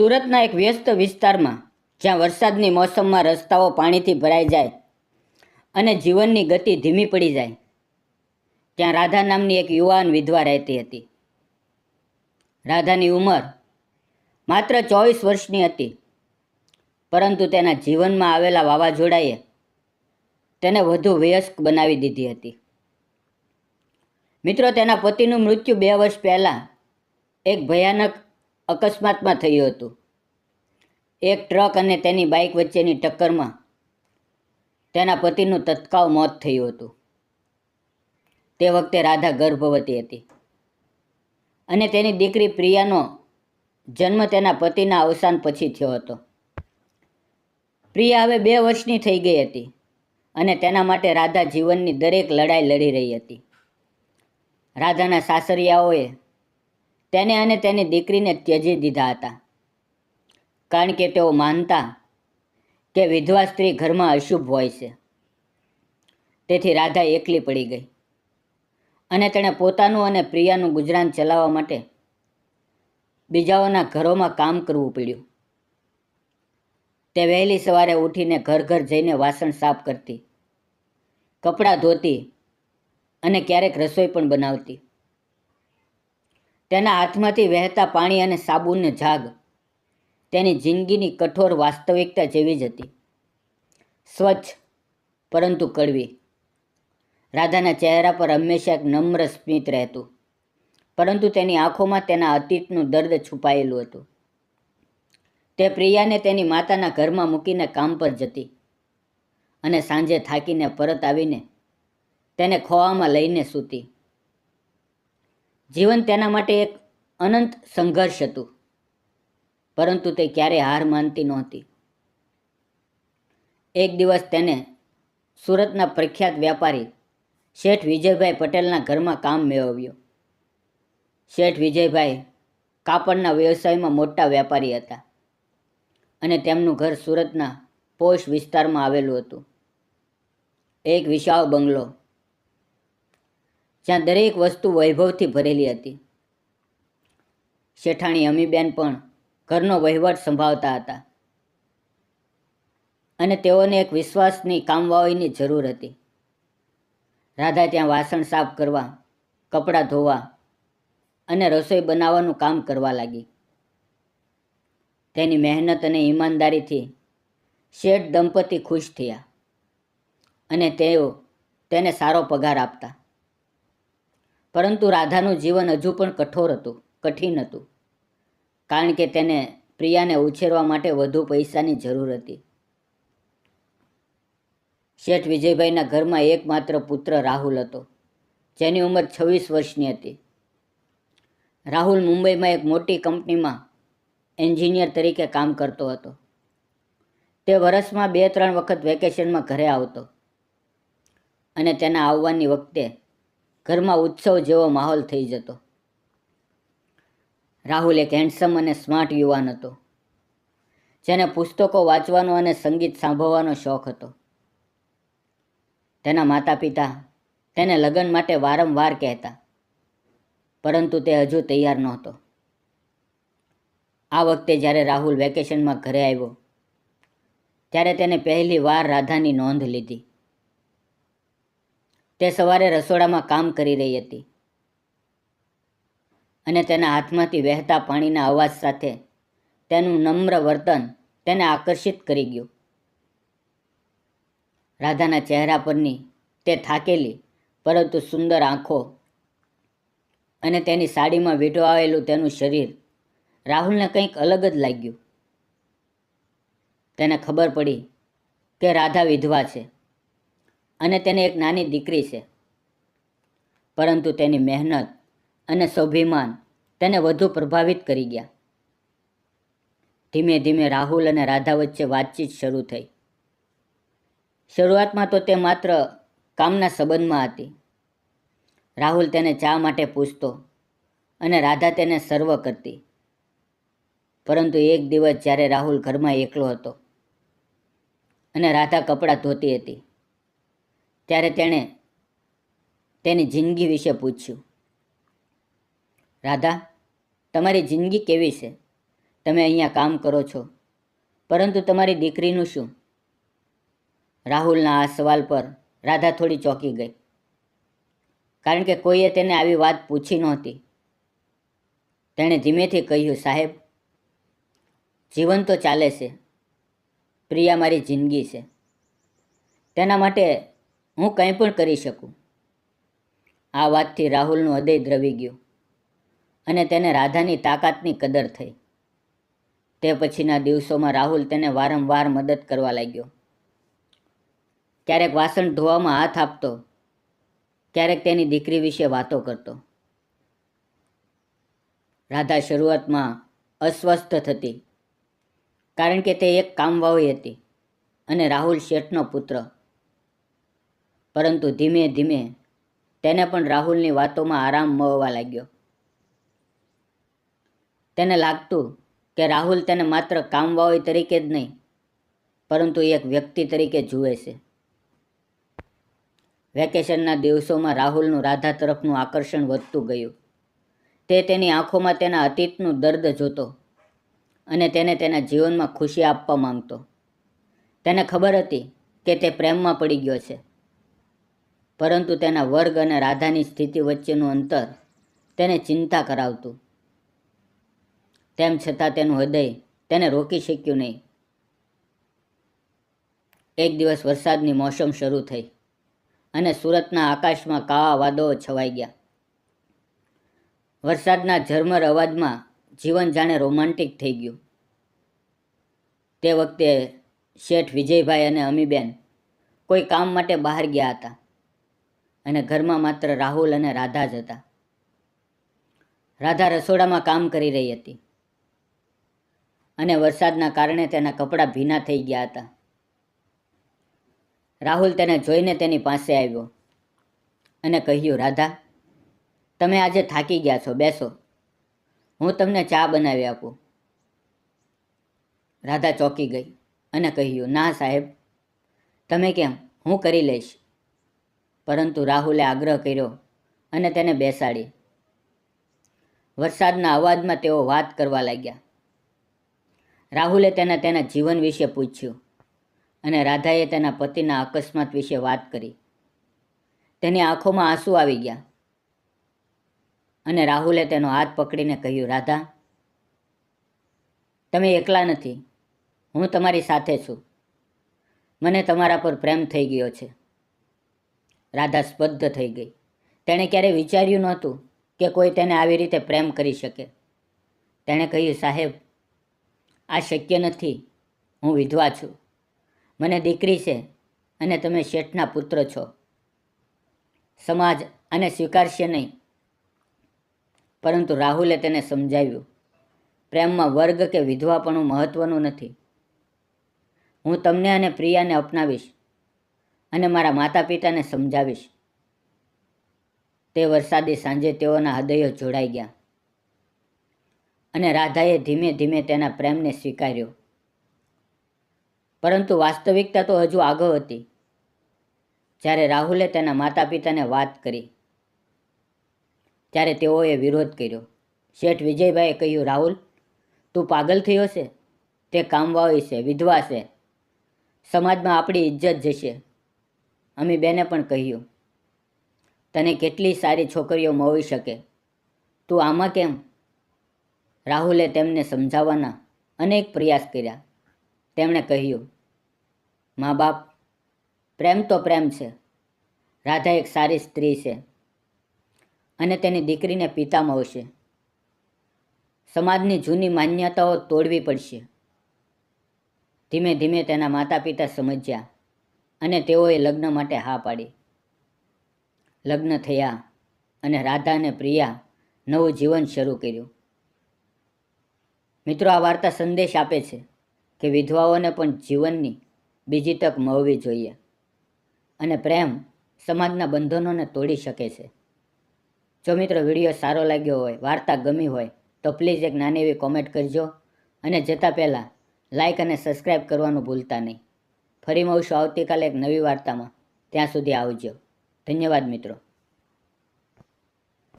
સુરતના એક વ્યસ્ત વિસ્તારમાં જ્યાં વરસાદની મોસમમાં રસ્તાઓ પાણીથી ભરાઈ જાય અને જીવનની ગતિ ધીમી પડી જાય, ત્યાં રાધા નામની એક યુવાન વિધવા રહેતી હતી. રાધાની ઉંમર માત્ર 24 વર્ષની હતી, પરંતુ તેના જીવનમાં આવેલા વાવાઝોડાએ તેને વધુ વયસ્ક બનાવી દીધી હતી. મિત્રો, તેના પતિનું મૃત્યુ 2 વર્ષ પહેલાં એક ભયાનક અકસ્માતમાં થયું હતું. એક ટ્રક અને તેની બાઇક વચ્ચેની ટક્કરમાં તેના પતિનું તત્કાળ મોત થયું હતું. તે વખતે રાધા ગર્ભવતી હતી અને તેની દીકરી પ્રિયાનો જન્મ તેના પતિના અવસાન પછી થયો હતો. પ્રિયા હવે 2 વર્ષની થઈ ગઈ હતી અને તેના માટે રાધા જીવનની દરેક લડાઈ લડી રહી હતી. રાધાના સાસરિયાઓએ તેને અને તેની દીકરીને ત્યજી દીધા હતા, કારણ કે તેઓ માનતા કે વિધવા સ્ત્રી ઘરમાં અશુભ હોય છે. તેથી રાધા એકલી પડી ગઈ અને તેણે પોતાનું અને પ્રિયાનું ગુજરાન ચલાવવા માટે બીજાઓના ઘરોમાં કામ કરવું પડ્યું. તે વહેલી સવારે ઉઠીને ઘર ઘર જઈને વાસણ સાફ કરતી, કપડાં ધોતી અને ક્યારેક રસોઈ પણ બનાવતી. તેના હાથમાંથી વહેતા પાણી અને સાબુને ઝાગ તેની જિંદગીની કઠોર વાસ્તવિકતા જેવી જ હતી, સ્વચ્છ પરંતુ કડવી. રાધાના ચહેરા પર હંમેશા એક નમ્ર સ્મિત રહેતું, પરંતુ તેની આંખોમાં તેના અતીતનું દર્દ છુપાયેલું હતું. તે પ્રિયાને તેની માતાના ઘરમાં મૂકીને કામ પર જતી અને સાંજે થાકીને પરત આવીને તેને ખોળામાં લઈને સૂતી. જીવન તેના માટે એક અનંત સંઘર્ષ હતું, પરંતુ તે ક્યારેય હાર માનતી નહોતી. એક દિવસ તેને સુરતના પ્રખ્યાત વ્યાપારી શેઠ વિજયભાઈ પટેલના ઘરમાં કામ મેળવ્યું. શેઠ વિજયભાઈ કાપડના વ્યવસાયમાં મોટા વ્યાપારી હતા અને તેમનું ઘર સુરતના પોશ વિસ્તારમાં આવેલું હતું. એક વિશાળ બંગલો, જ્યાં દરેક વસ્તુ વૈભવથી ભરેલી હતી. શેઠાણી અમીબેન પણ ઘરનો વહીવટ સંભાળતા હતા અને તેઓને એક વિશ્વાસની કામવાળીની જરૂર હતી. રાધા ત્યાં વાસણ સાફ કરવા, કપડાં ધોવા અને રસોઈ બનાવવાનું કામ કરવા લાગી. તેની મહેનત અને ઈમાનદારીથી શેઠ દંપતી ખુશ થયા અને તેઓ તેને સારો પગાર આપતા. પરંતુ રાધાનું જીવન હજુ પણ કઠિન હતું, કારણ કે તેને પ્રિયાને ઉછેરવા માટે વધુ પૈસાની જરૂર હતી. શેઠ વિજયભાઈના ઘરમાં એકમાત્ર પુત્ર રાહુલ હતો, જેની ઉંમર 26 વર્ષની હતી. રાહુલ મુંબઈમાં એક મોટી કંપનીમાં એન્જિનિયર તરીકે કામ કરતો હતો. તે વર્ષમાં 2-3 વખત વેકેશનમાં ઘરે આવતો અને તેના આવવાની વખતે ઘરમાં ઉત્સવ જેવો માહોલ થઈ જતો. રાહુલ એક હેન્ડસમ અને સ્માર્ટ યુવાન હતો, જેને પુસ્તકો વાંચવાનો અને સંગીત સાંભળવાનો શોખ હતો. તેના માતા પિતા તેને લગ્ન માટે વારંવાર કહેતા, પરંતુ તે હજુ તૈયાર નહોતો. આ વખતે જ્યારે રાહુલ વેકેશનમાં ઘરે આવ્યો, ત્યારે તેને પહેલી વાર રાધાની નોંધ લીધી. તે સવારે રસોડામાં કામ કરી રહી હતી અને તેના હાથમાંથી વહેતા પાણીના અવાજ સાથે તેનું નમ્ર વર્તન તેને આકર્ષિત કરી ગયું. રાધાના ચહેરા પરની તે થાકેલી પરંતુ સુંદર આંખો અને તેની સાડીમાં વીંટવાયેલું તેનું શરીર રાહુલને કંઈક અલગ જ લાગ્યું. તેને ખબર પડી કે રાધા વિધવા છે અને તેને એક નાની દીકરી છે, પરંતુ તેની મહેનત અને સ્વાભિમાન તેને વધુ પ્રભાવિત કરી ગયા. ધીમે ધીમે રાહુલ અને રાધા વચ્ચે વાતચીત શરૂ થઈ. શરૂઆતમાં તો તે માત્ર કામના સંબંધમાં હતી. રાહુલ તેને ચા માટે પૂછતો અને રાધા તેને સર્વ કરતી. પરંતુ એક દિવસ જ્યારે રાહુલ ઘરમાં એકલો હતો અને રાધા કપડાં ધોતી હતી, ત્યારે તેણે તેની જિંદગી વિશે પૂછ્યું. રાધા, તમારી જિંદગી કેવી છે? તમે અહીંયા કામ કરો છો, પરંતુ તમારી દીકરીનું શું? રાહુલના આ સવાલ પર રાધા થોડી ચોંકી ગઈ, કારણ કે કોઈએ તેને આવી વાત પૂછી નહોતી. તેણે ધીમેથી કહ્યું, સાહેબ, જીવન તો ચાલે છે. પ્રિયા મારી જિંદગી છે. તેના માટે હું કંઈ પણ કરી શકું. આ વાતથી રાહુલનું હૃદય દ્રવી ગયું અને તેને રાધાની તાકાતની કદર થઈ. તે પછીના દિવસોમાં રાહુલ તેને વારંવાર મદદ કરવા લાગ્યો. ક્યારેક વાસણ ધોવામાં હાથ આપતો, ક્યારેક તેની દીકરી વિશે વાતો કરતો. રાધા શરૂઆતમાં અસ્વસ્થ થતી, કારણ કે તે એક કામવાળી હતી અને રાહુલ શેઠનો પુત્ર. પરંતુ ધીમે ધીમે તેને પણ રાહુલની વાતોમાં આરામ મળવા લાગ્યો. તેને લાગતું કે રાહુલ તેને માત્ર કામવાળી તરીકે જ નહીં, પરંતુ એક વ્યક્તિ તરીકે જુએ છે. વેકેશનના દિવસોમાં રાહુલનું રાધા તરફનું આકર્ષણ વધતું ગયું. તે તેની આંખોમાં તેના અતીતનું દર્દ જોતો અને તેને તેના જીવનમાં ખુશી આપવા માંગતો. તેને ખબર હતી કે તે પ્રેમમાં પડી ગયો છે, પરંતુ તેના વર્ગ અને રાધાની સ્થિતિ વચ્ચેનું અંતર તેને ચિંતા કરાવતું. તેમ છતાં તેનું હૃદય તેને રોકી શક્યું નહીં. એક દિવસ વરસાદની મોસમ શરૂ થઈ અને સુરતના આકાશમાં કાળા વાદળો છવાઈ ગયા. વરસાદના ઝરમર અવાજમાં જીવન જાણે રોમાન્ટિક થઈ ગયું. તે વખતે શેઠ વિજયભાઈ અને અમીબેન કોઈ કામ માટે બહાર ગયા હતા અને ઘરમાં માત્ર રાહુલ અને રાધા જ હતા. રાધા રસોડામાં કામ કરી રહી હતી અને વરસાદના કારણે તેના કપડાં ભીના થઈ ગયા હતા. રાહુલ તેને જોઈને તેની પાસે આવ્યો અને કહ્યું, રાધા, તમે આજે થાકી ગયા છો, બેસો, હું તમને ચા બનાવી આપું. રાધા ચોંકી ગઈ અને કહ્યું, ના સાહેબ, તમે કેમ, હું કરી લઈશ. પરંતુ રાહુલે આગ્રહ કર્યો અને તેને બેસાડી. વરસાદના અવાજમાં તેઓ વાત કરવા લાગ્યા. રાહુલે તેના જીવન વિશે પૂછ્યું અને રાધાએ તેના પતિના અકસ્માત વિશે વાત કરી. તેની આંખોમાં આંસુ આવી ગયા અને રાહુલે તેનો હાથ પકડીને કહ્યું, રાધા, તમે એકલા નથી, હું તમારી સાથે છું. મને તમારા પર પ્રેમ થઈ ગયો છે. રાધા સ્તબ્ધ થઈ ગઈ. તેણે ક્યારેય વિચાર્યું નહોતું કે કોઈ તેને આવી રીતે પ્રેમ કરી શકે. તેણે કહ્યું, સાહેબ, આ શક્ય નથી. હું વિધવા છું. મને દીકરી છે અને તમે શેઠના પુત્ર છો. સમાજ આને સ્વીકારશે નહીં. પરંતુ રાહુલે તેને સમજાવ્યું, પ્રેમમાં વર્ગ કે વિધવાપણું મહત્વનું નથી. હું તમને અને પ્રિયાને અપનાવીશ અને મારા માતા પિતાને સમજાવીશ. તે વરસાદી સાંજે તેઓના હૃદયો જોડાઈ ગયા અને રાધાએ ધીમે ધીમે તેના પ્રેમને સ્વીકાર્યો. પરંતુ વાસ્તવિકતા તો હજુ આગળ હતી. જ્યારે રાહુલે તેના માતા પિતાને વાત કરી, ત્યારે તેઓએ વિરોધ કર્યો. શેઠ વિજયભાઈએ કહ્યું, રાહુલ, તું પાગલ થયો છે. તે કામવાળી છે, વિધવા છે. સમાજમાં આપણી ઇજ્જત જશે. અમીબેને પણ કહ્યું, તને કેટલી સારી છોકરીઓ મળી શકે, તું આમાં કેમ? રાહુલે તેમને સમજાવવાના અનેક પ્રયાસ કર્યા. તેમણે કહ્યું, મા બાપ, પ્રેમ તો પ્રેમ છે. રાધા એક સારી સ્ત્રી છે અને તેની દીકરીને પિતા મળશે. સમાજની જૂની માન્યતાઓ તોડવી પડશે. ધીમે ધીમે તેના માતા પિતા સમજ્યા અને તેઓએ લગ્ન માટે હા પાડી. લગ્ન થયા અને રાધા અને પ્રિયા નવું જીવન શરૂ કર્યું. મિત્રો, આ વાર્તા સંદેશ આપે છે કે વિધવાઓને પણ જીવનની બીજી તક મળવી જોઈએ અને પ્રેમ સમાજના બંધનોને તોડી શકે છે. જો મિત્રો વિડીયો સારો લાગ્યો હોય, વાર્તા ગમી હોય, તો પ્લીઝ એક નાની એવી કોમેન્ટ કરજો અને જતાં પહેલાં લાઇક અને સબસ્ક્રાઈબ કરવાનું ભૂલતા નહીં. ફરી મળશું આવતીકાલે એક નવી વાર્તામાં. ત્યાં સુધી આવજો. ધન્યવાદ મિત્રો.